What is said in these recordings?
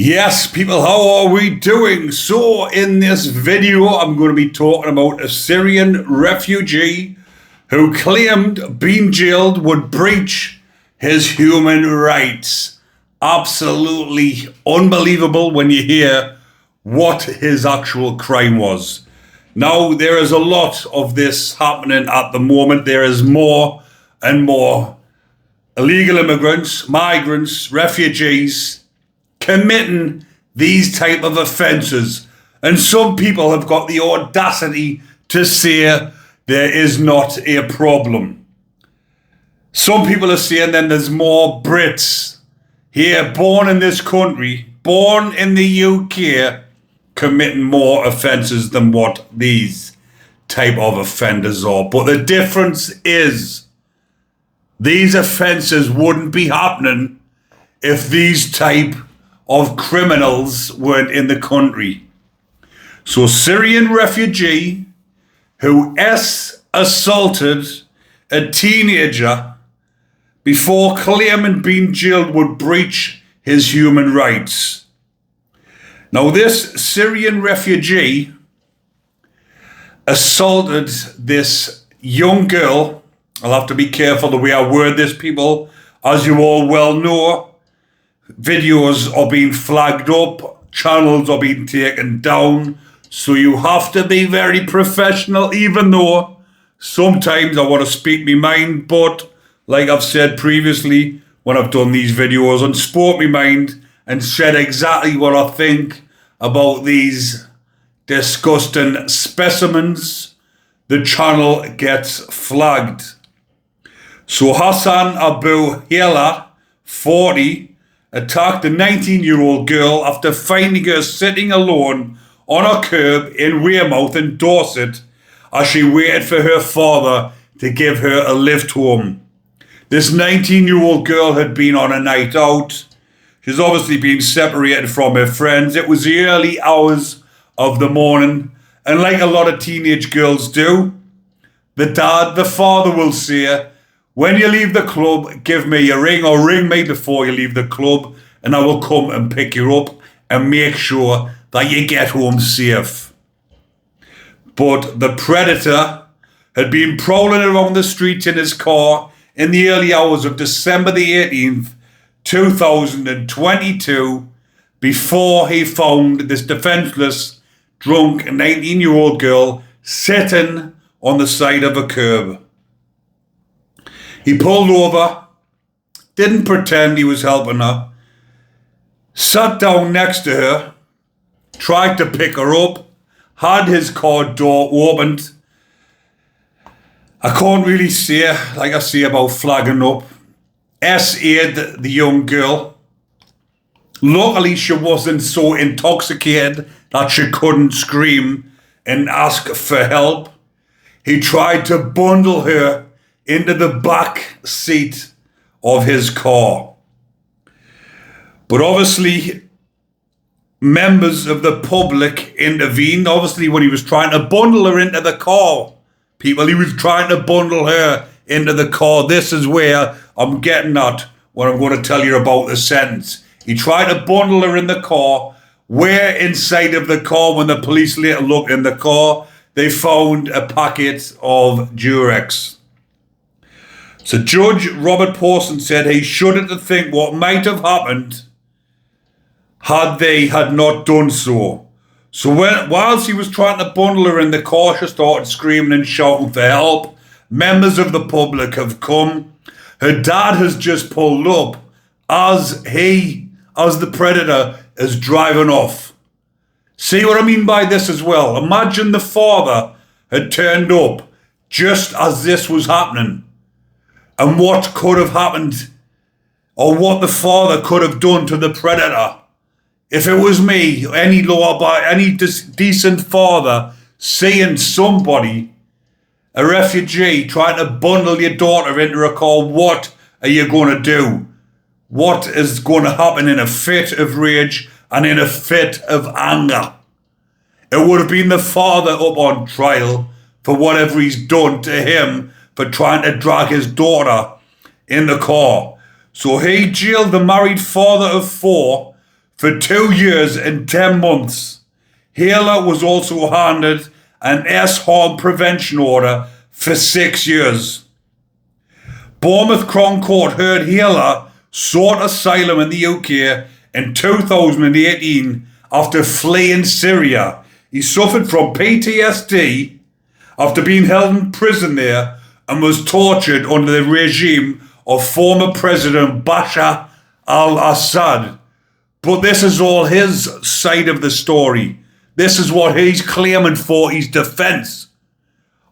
Yes, people, how are we doing? So, in this video, I'm going to be talking about a Syrian refugee who claimed being jailed would breach his human rights. Absolutely unbelievable when you hear what his actual crime was. Now, there is a lot of this happening at the moment. There is more and more illegal immigrants, migrants, refugees committing these type of offences, and some people have got the audacity to say there is not a problem. Some people are saying then there's more Brits here born in this country, born in the UK, committing more offences than what these type of offenders are. But the difference is these offences wouldn't be happening if these type of criminals weren't in the country. So Syrian refugee who assaulted a teenager before claiming being jailed would breach his human rights. Now this Syrian refugee assaulted this young girl. I'll have to be careful the way I word this, people. As you all well know, videos are being flagged up, channels are being taken down, so you have to be very professional, even though sometimes I want to speak my mind, but like I've said previously when I've done these videos and spoke my mind and said exactly what I think about these disgusting specimens, the channel gets flagged. So Hassan Abu Hela, 40, attacked a 19-year-old girl after finding her sitting alone on a curb in Weymouth in Dorset as she waited for her father to give her a lift home. This 19-year-old girl had been on a night out. She's obviously been separated from her friends. It was the early hours of the morning, and like a lot of teenage girls do, the father will say, "When you leave the club, give me a ring or ring me before you leave the club and I will come and pick you up and make sure that you get home safe." But the predator had been prowling around the streets in his car in the early hours of December the 18th, 2022, before he found this defenseless, drunk 19-year-old girl sitting on the side of a curb. He pulled over, didn't pretend he was helping her, sat down next to her, tried to pick her up, had his car door opened. I can't really say, like I say about flagging up, SA'd the young girl. Luckily, she wasn't so intoxicated that she couldn't scream and ask for help. He tried to bundle her into the back seat of his car. But obviously, members of the public intervened. Obviously, when he was trying to bundle her into the car, he was trying to bundle her into the car. This is where I'm getting at when I'm going to tell you about the sentence. He tried to bundle her in the car. Where inside of the car, when the police later looked in the car, they found a packet of Durex. So Judge Robert Pawson said he shuddered to think what might have happened had they had not done so. So whilst he was trying to bundle her in the car, she started screaming and shouting for help. Members of the public have come. Her dad has just pulled up as the predator is driving off. See what I mean by this as well? Imagine the father had turned up just as this was happening, and what could have happened, or what the father could have done to the predator. If it was me, any decent father, seeing somebody, a refugee, trying to bundle your daughter into a car, what are you going to do? What is going to happen in a fit of rage and in a fit of anger? It would have been the father up on trial for whatever he's done to him for trying to drag his daughter in the car. So he jailed the married father of 4 for 2 years and 10 months. Hitler was also handed an S-harm prevention order for 6 years. Bournemouth Crown Court heard Hitler sought asylum in the UK in 2018 after fleeing Syria. He suffered from PTSD after being held in prison there and was tortured under the regime of former President Bashar al-Assad. But this is all his side of the story. This is what he's claiming for his defense.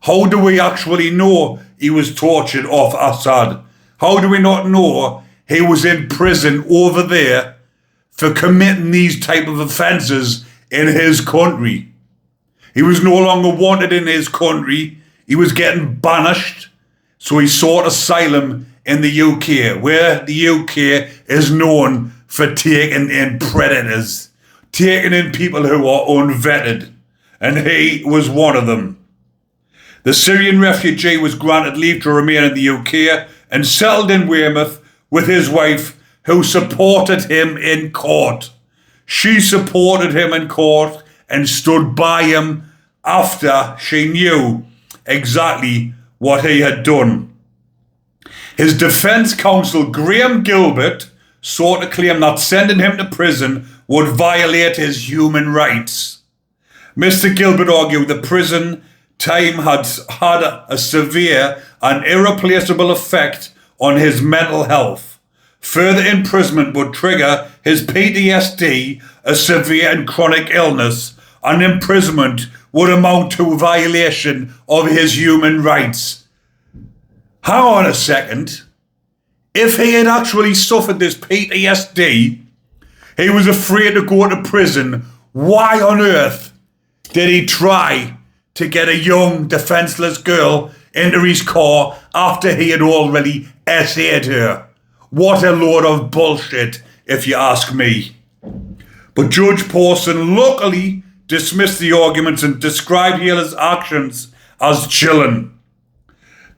How do we actually know he was tortured off Assad? How do we not know he was in prison over there for committing these type of offences in his country? He was no longer wanted in his country. He was getting banished. So he sought asylum in the UK, where the UK is known for taking in predators, taking in people who are unvetted. And he was one of them. The Syrian refugee was granted leave to remain in the UK and settled in Weymouth with his wife, who supported him in court. She supported him in court and stood by him after she knew exactly what he had done. His defence counsel, Graham Gilbert, sought to claim that sending him to prison would violate his human rights. Mr. Gilbert argued the prison time had a severe and irreplaceable effect on his mental health. Further imprisonment would trigger his PTSD, a severe and chronic illness, and imprisonment would amount to a violation of his human rights. Hang on a second. If he had actually suffered this PTSD, he was afraid to go to prison, why on earth did he try to get a young, defenceless girl into his car after he had already essayed her? What a load of bullshit, if you ask me. But Judge Pawson luckily dismissed the arguments and described Hitler's actions as chilling.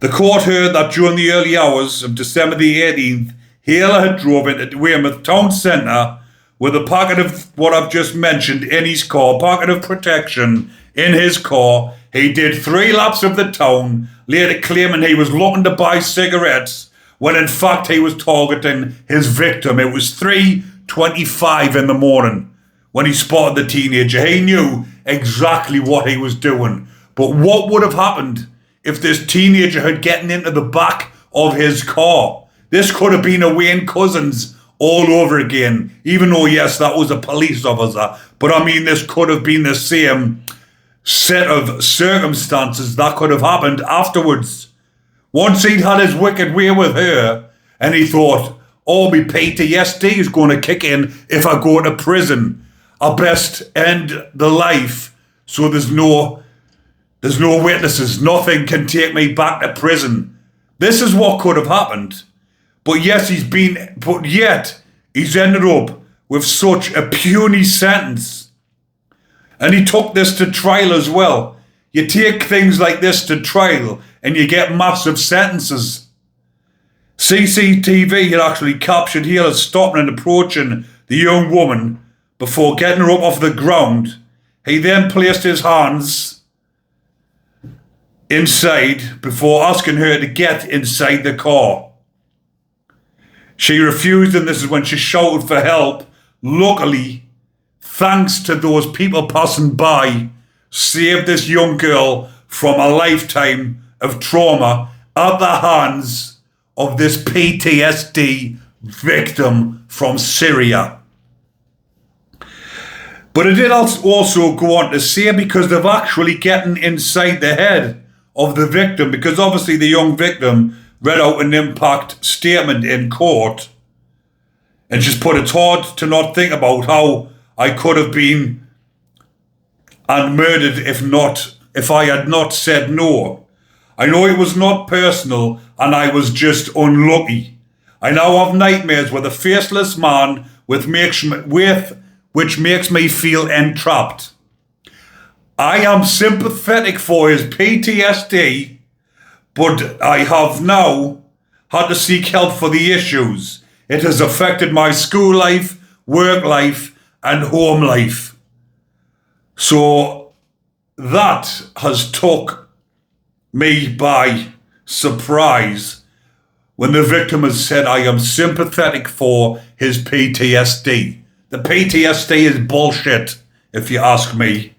The court heard that during the early hours of December the 18th, Hitler had drove into Weymouth town centre with a packet of what I've just mentioned in his car, packet of protection in his car. He did 3 laps of the town, later claiming he was looking to buy cigarettes, when in fact he was targeting his victim. It was 3:25 in the morning when he spotted the teenager. He knew exactly what he was doing. But what would have happened if this teenager had gotten into the back of his car? This could have been a Wayne Couzens all over again, even though, yes, that was a police officer. But I mean, this could have been the same set of circumstances that could have happened afterwards. Once he'd had his wicked way with her, and he thought, oh, my PTSD is going to kick in if I go to prison. I best end the life so there's no witnesses. Nothing can take me back to prison. This is what could have happened. But yet he's ended up with such a puny sentence. And he took this to trial as well. You take things like this to trial and you get massive sentences. CCTV had actually captured Hitler stopping and approaching the young woman before getting her up off the ground. He then placed his hands inside before asking her to get inside the car. She refused, and this is when she shouted for help. Luckily, thanks to those people passing by, saved this young girl from a lifetime of trauma at the hands of this PTSD victim from Syria. But it did also go on to say, because they've actually gotten inside the head of the victim, because obviously the young victim read out an impact statement in court, and she's put, it's hard to not think about how I could have been and murdered if I had not said no. I know it was not personal and I was just unlucky. I now have nightmares with a faceless man which makes me feel entrapped. I am sympathetic for his PTSD, but I have now had to seek help for the issues. It has affected my school life, work life, and home life. So that has took me by surprise when the victim has said, I am sympathetic for his PTSD. The PTSD is bullshit, if you ask me.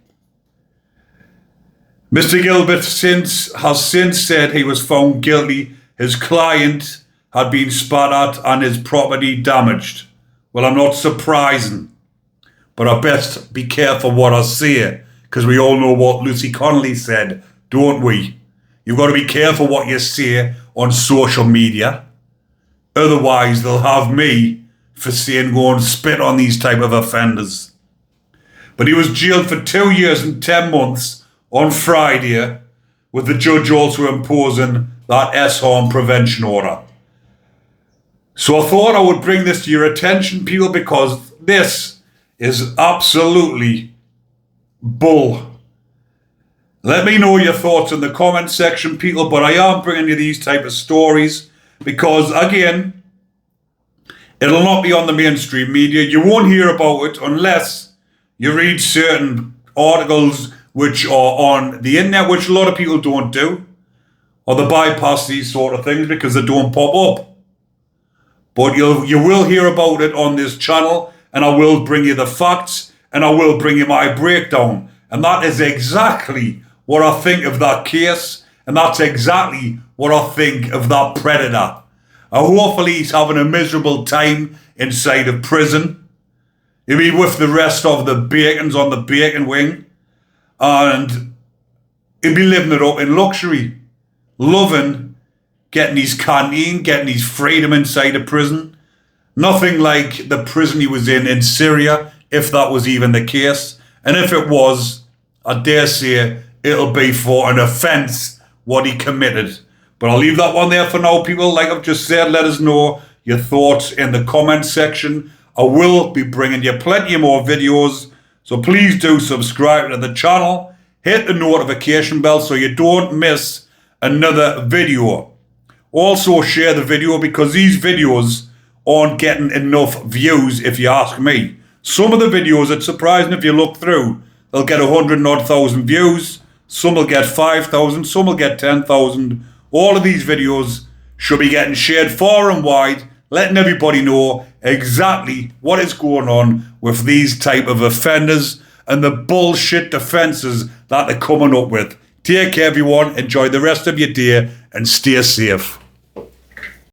Mr. Gilbert has since said he was found guilty. His client had been spat at and his property damaged. Well, I'm not surprising, but I best be careful what I say, because we all know what Lucy Connolly said, don't we? You've got to be careful what you say on social media. Otherwise, they'll have me for saying go and spit on these type of offenders. But he was jailed for 2 years and 10 months on Friday, with the judge also imposing that S-harm prevention order. So I thought I would bring this to your attention, people, because this is absolutely bull. Let me know your thoughts in the comment section, people, but I am bringing you these type of stories because, again, it'll not be on the mainstream media. You won't hear about it unless you read certain articles which are on the internet, which a lot of people don't do, or they bypass these sort of things because they don't pop up. But you will hear about it on this channel, and I will bring you the facts, and I will bring you my breakdown. And that is exactly what I think of that case, and that's exactly what I think of that predator. Hopefully he's having a miserable time inside of prison. He'll be with the rest of the bacons on the bacon wing, and he'll be living it up in luxury, loving getting his canteen, getting his freedom inside of prison. Nothing like the prison he was in Syria, if that was even the case. And if it was, I dare say it'll be for an offence what he committed. But I'll leave that one there for now, people. Like I've just said, let us know your thoughts in the comment section. I will be bringing you plenty more videos, so please do subscribe to the channel. Hit the notification bell so you don't miss another video. Also share the video, because these videos aren't getting enough views, if you ask me. Some of the videos, it's surprising if you look through, they'll get 100,000 views. Some will get 5,000, some will get 10,000. All of these videos should be getting shared far and wide, letting everybody know exactly what is going on with these type of offenders and the bullshit defences that they're coming up with. Take care, everyone. Enjoy the rest of your day and stay safe.